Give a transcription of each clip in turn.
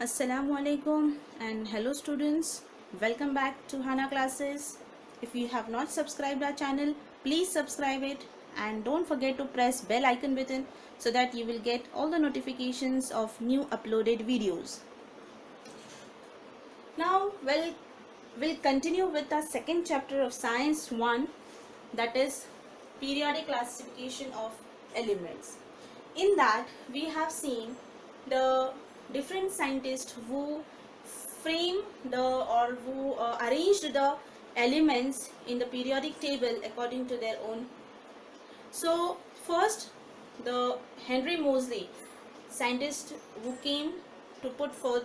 Assalamu alaikum and hello students. Welcome back to Hana classes. If you have not subscribed our channel, please subscribe it and don't forget to press bell icon button so that you will get all the notifications of new uploaded videos. Now we'll continue with our second chapter of Science 1, that is periodic classification of elements. In that we have seen the different scientists who frame the or who arranged the elements in the periodic table according to their own. So first, the Henry Moseley, scientist who came to put forth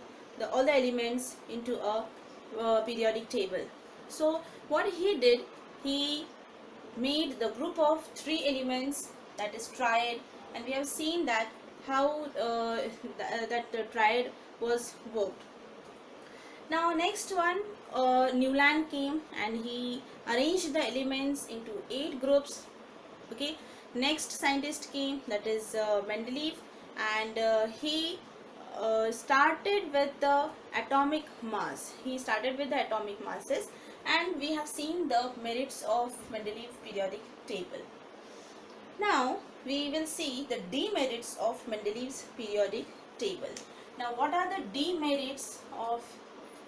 all the elements into a periodic table. So what he did, he made the group of three elements, that is triad, and we have seen that how that the triad was worked. Now next one, Newland came and he arranged the elements into 8 groups. Okay, next scientist came, that is Mendeleev, and he started with the atomic mass. He started with the atomic masses, and we have seen the merits of Mendeleev periodic table. Now we will see the demerits of Mendeleev's periodic table. Now what are the demerits of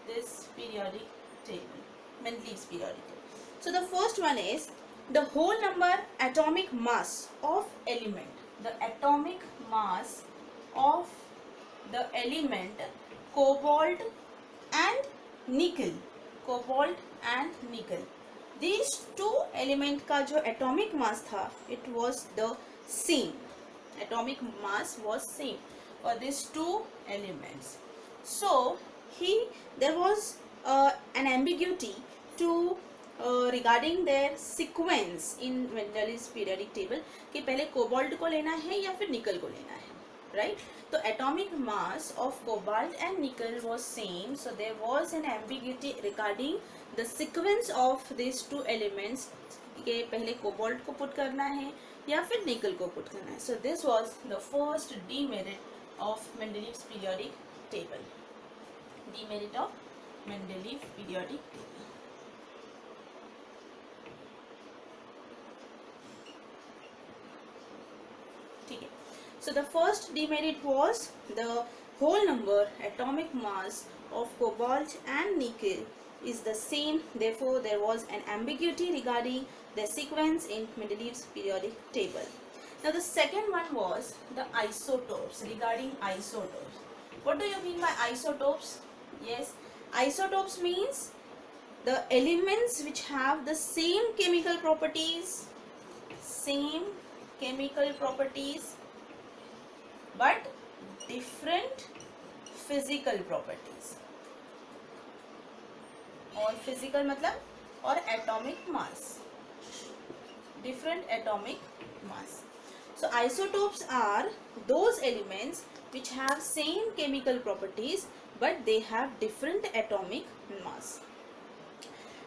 this periodic table, Mendeleev's periodic table? So the first one is the whole number atomic mass of element. The atomic mass of the element cobalt and nickel. Cobalt and nickel. These two element का जो atomic mass था, it was the same. Atomic mass was same for these two elements. So there was an ambiguity to regarding their sequence in Mendeleev's periodic table कि पहले cobalt को लेना है या फिर निकल को लेना है, right? So atomic mass of cobalt and nickel was same, so there was an ambiguity regarding the sequence of these two elements कि पहले कोबाल्ट को पुट करना है या फिर निकल को पुट करना है. So this was the first demerit of Mendeleev's periodic table. Demerit of Mendeleev periodic table. ठीक है. So the first demerit was the whole number atomic mass of cobalt and nickel is the same, therefore there was an ambiguity regarding their sequence in Mendeleev's periodic table. Now the second one was the isotopes, regarding isotopes. What do you mean by isotopes? Yes, isotopes means the elements which have the same chemical properties but different physical properties. और physical मतलब और atomic mass, different atomic mass. So isotopes are those elements which have same chemical properties but they have different atomic mass.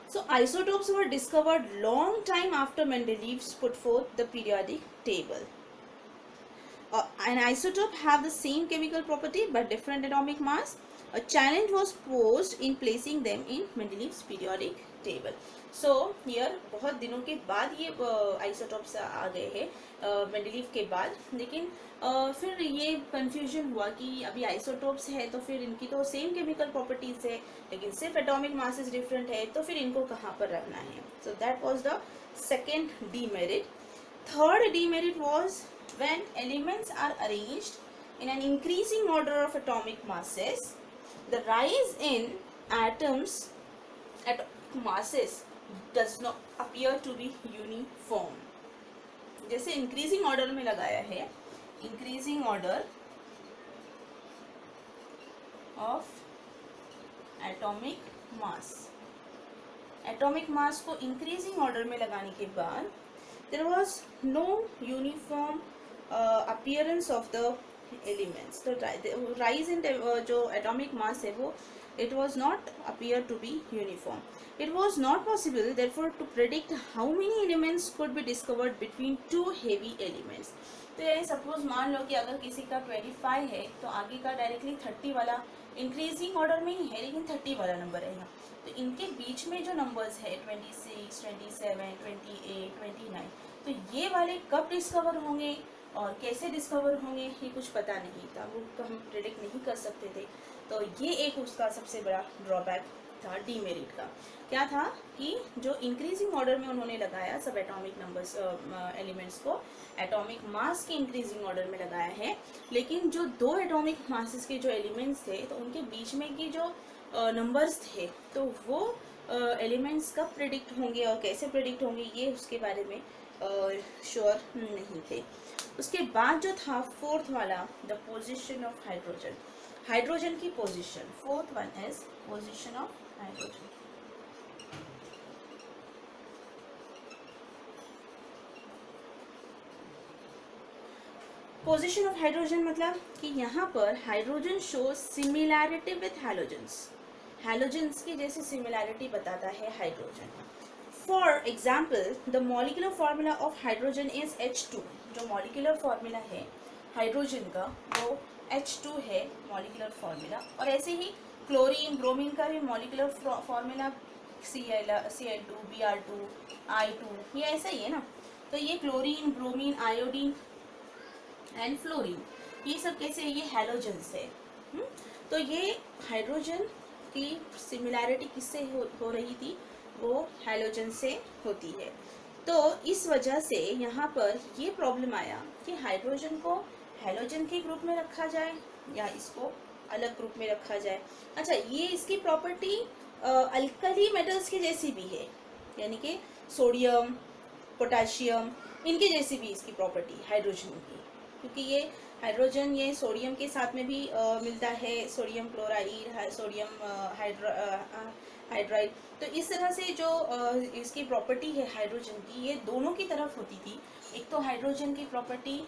So isotopes were discovered long time after Mendeleev's put forth the periodic table. An isotope have the same chemical property but different atomic mass. A challenge was posed in placing them in Mendeleev's periodic table. So here बहुत दिनों के बाद ये isotopes आ गए हैं Mendeleev के बाद, लेकिन फिर ये confusion हुआ कि अभी isotopes है तो फिर इनकी तो same chemical properties है लेकिन सिर्फ atomic masses different है, तो फिर इनको कहाँ पर रखना है. So that was the second demerit. Third demerit was when elements are arranged in an increasing order of atomic masses, the rise in atomic masses does not appear to be uniform. जैसे increasing order में लगाया है, increasing order of atomic mass. Atomic mass को increasing order में लगाने के बाद there was no uniform appearance of the elements. The rise in जो atomic mass है वो it was not appear to be uniform. It was not possible therefore to predict how many elements could be discovered between two heavy elements. तो यानी suppose मान लो कि अगर किसी का 25 है तो आगे का डायरेक्टली 30 वाला इंक्रीजिंग ऑर्डर में ही है, लेकिन 30 वाला नंबर है यहाँ। तो इनके बीच में जो नंबर्स है 26, 27, 28, 29, तो ये वाले कब डिस्कवर होंगे और कैसे डिस्कवर होंगे ये कुछ पता नहीं था, वो हम प्रेडिक्ट नहीं कर सकते थे। तो ये एक उसका सबसे बड़ा ड्रॉबैक था डीमेरिट का। क्या था कि जो इंक्रीजिंग ऑर्डर में उन्होंने लगाया सब एटॉमिक नंबर्स एलिमेंट्स को एटॉमिक मास के इंक्रीजिंग ऑर्डर में लगाया है, लेकिन जो दो एटॉमिक मासेस के जो एलिमेंट्स थे तो उनके बीच में की जो नंबर्स थे तो वो एलिमेंट्स कब प्रेडिक्ट होंगे और कैसे प्रेडिक्ट होंगे ये उसके बारे में श्योर नहीं थे। उसके बाद जो था फोर्थ वाला, the position of hydrogen, hydrogen की position. Fourth one is position of hydrogen. Position of hydrogen मतलब कि यहाँ पर hydrogen show similarity with halogens, halogens की जैसे सिमिलैरिटी बताता है hydrogen. For example the molecular formula of hydrogen is H2, जो मॉलिक्यूलर फॉर्मूला है हाइड्रोजन का वो H2 है मॉलिक्यूलर फॉर्मूला। और ऐसे ही क्लोरीन ब्रोमीन का भी molecular formula Cl2, Br2, I2, ये ऐसा ही है ना। तो ये chlorine bromine iodine and fluorine ये सब कैसे है, ये हैलोजेंस है। तो ये हाइड्रोजन की सिमिलैरिटी किससे हो रही थी, वो हैलोजन से होती है। तो इस वजह से यहाँ पर ये प्रॉब्लम आया कि हाइड्रोजन को हैलोजन के ग्रुप में रखा जाए या इसको अलग ग्रुप में रखा जाए। अच्छा, ये इसकी प्रॉपर्टी अल्कली मेटल्स की जैसी भी है, यानी कि सोडियम पोटाशियम इनके जैसी भी इसकी प्रॉपर्टी हाइड्रोजन की, क्योंकि ये हाइड्रोजन ये सोडियम के साथ में भी मिलता है, सोडियम क्लोराइड, सोडियम हाइड्राइड। तो इस तरह से जो इसकी प्रॉपर्टी है हाइड्रोजन की, ये दोनों की तरफ होती थी। एक तो हाइड्रोजन की प्रॉपर्टी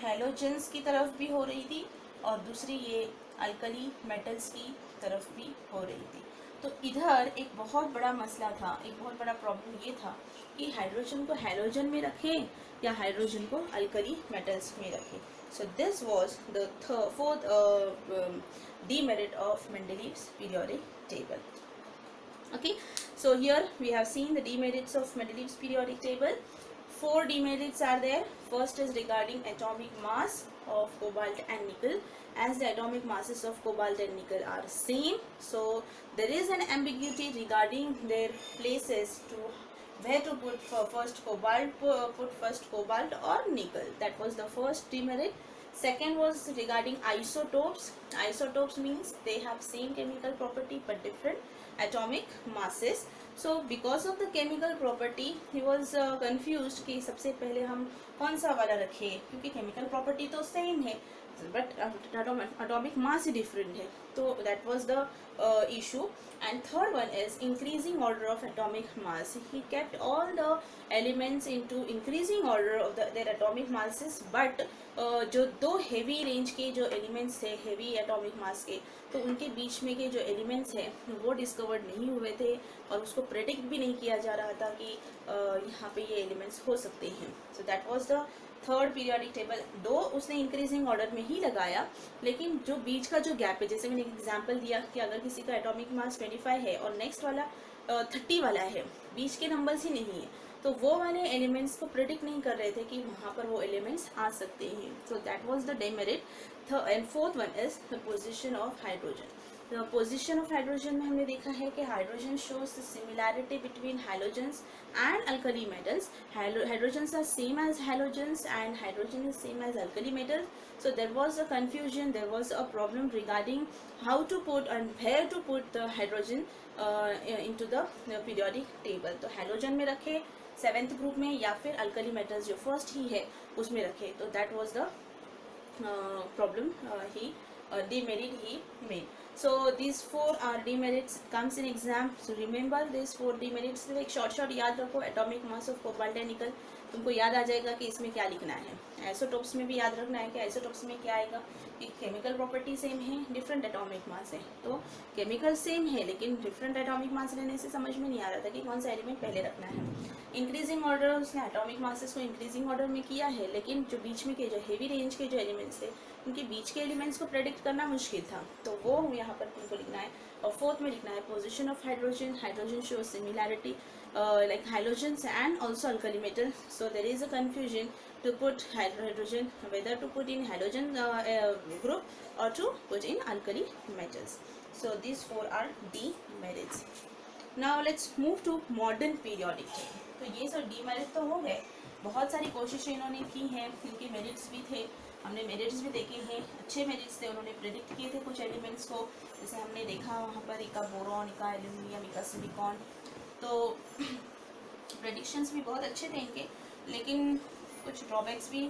हैलोजेंस की तरफ भी हो रही थी और दूसरी ये अल्कली मेटल्स की तरफ भी हो रही थी। तो इधर एक बहुत बड़ा मसला था, एक बहुत बड़ा प्रॉब्लम ये था कि हाइड्रोजन को हैलोजन में रखें या हाइड्रोजन को अल्कली मेटल्स में रखें। So this was the fourth demerit of Mendeleev's periodic table. Okay, so here we have seen the demerits of Mendeleev's periodic table. 4 demerits are there. First is regarding atomic mass of cobalt and nickel, as the atomic masses of cobalt and nickel are same, so there is an ambiguity regarding their places to where to put first cobalt or nickel. That was the first demerit. Second was regarding isotopes. Isotopes means they have same chemical property but different atomic masses. So because of the chemical property he was confused कि सबसे पहले हम कौन सा वाला रखें, क्योंकि chemical property तो same है but atomic mass different है, तो that was the issue. And third one is increasing order of atomic mass. He kept all the elements into increasing order of their atomic masses, but जो दो heavy range के जो elements थे heavy atomic mass के, तो उनके बीच में के जो एलिमेंट्स हैं वो डिस्कवर्ड नहीं हुए थे और उसको प्रेडिक्ट भी नहीं किया जा रहा था कि यहाँ पे ये एलिमेंट्स हो सकते हैं। So that was the third periodic table. दो उसने इंक्रीजिंग ऑर्डर में ही लगाया, लेकिन जो बीच का जो गैप है, जैसे मैंने एक एग्जांपल दिया कि अगर किसी का एटॉमिक मास 25 है और नेक्स्ट वाला 30 वाला है, बीच के नंबर्स ही नहीं है, तो वो वाले एलिमेंट्स को प्रेडिक्ट नहीं कर रहे थे कि वहाँ पर वो एलिमेंट्स आ सकते हैं। So that was the demerit. And fourth one is the position of hydrogen. The position of hydrogen में हमने देखा है कि hydrogen shows the similarity between hydrogens and alkali metals. Hydrogens are same as halogens and hydrogen is same as alkali metals. So there was a confusion, there was a problem regarding how to put and where to put the hydrogen into the periodic table. तो halogen में रखे 7th group में या फिर alkali metals जो first ही है उसमें रखे, तो that was the problem he demerit he made. So these 4 are demerits, it comes in exam. So remember these 4 demerits. एक शॉर्ट याद रखो, atomic mass of cobalt and निकल, तुमको याद आ जाएगा कि इसमें क्या लिखना है. आइसोटोप्स में भी याद रखना है कि आइसोटोप्स में क्या आएगा, कि केमिकल प्रॉपर्टी सेम है, डिफरेंट एटॉमिक मास है. तो केमिकल सेम है लेकिन डिफरेंट एटॉमिक मास रहने से समझ में नहीं आ रहा था कि कौन सा एलिमेंट पहले रखना है. इंक्रीजिंग ऑर्डर, उसने एटॉमिक मासेस को इंक्रीजिंग ऑर्डर में किया है, लेकिन जो बीच में के जो हेवी रेंज के जो एलिमेंट्स थे उनके बीच के एलिमेंट्स को प्रेडिक्ट करना मुश्किल था, तो वो यहाँ पर तुमको लिखना है. और फोर्थ में लिखना है position of hydrogen. Hydrogen show similarity like halogens and also alkali metal. So there is a confusion to put hydrogen, whether to put in halogen group or to put in alkali metals. So these 4 are demerits. Now let's move to modern periodic table. तो ये सब demerit तो हो गए, बहुत सारी कोशिशें इन्होंने की हैं, इनके मेरिट्स भी थे, हमने मेरिट्स भी देखे हैं, अच्छे मेरिट्स थे, उन्होंने प्रेडिक्ट किए थे कुछ एलिमेंट्स को, जैसे हमने देखा वहाँ पर इका बोरॉन, इका एल्यूमिनियम, इका सिलिकॉन. तो प्रेडिक्शंस भी बहुत अच्छे थे इनके, लेकिन कुछ ड्रॉबैक्स भी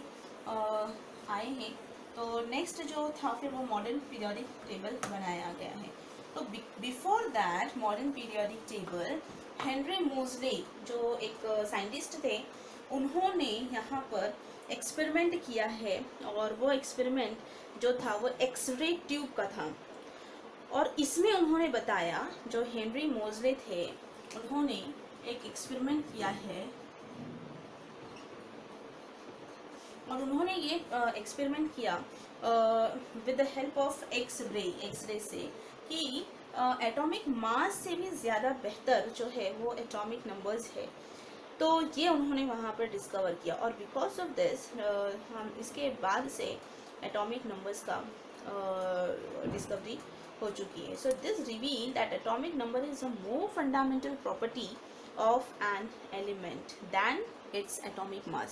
आए हैं. तो नेक्स्ट जो था फिर वो मॉडर्न पीरियोडिक टेबल बनाया गया है. तो before that modern periodic table, Henry मोजले जो एक साइंटिस्ट थे, उन्होंने यहाँ पर एक्सपेरिमेंट किया है, और वो एक्सपेरिमेंट जो था वो एक्सरे ट्यूब का था. और इसमें उन्होंने बताया, जो हेनरी मोजले थे उन्होंने एक एक्सपेरिमेंट किया है, और उन्होंने ये एक्सपेरिमेंट किया with the help of X-ray से, कि एटॉमिक मास से भी ज़्यादा बेहतर जो है वो एटॉमिक नंबर्स है. तो ये उन्होंने वहाँ पर डिस्कवर किया, और बिकॉज ऑफ दिस हम इसके बाद से एटॉमिक नंबर्स का डिस्कवरी हो चुकी है. So this reveal that atomic number is a more fundamental property of an element than its atomic mass.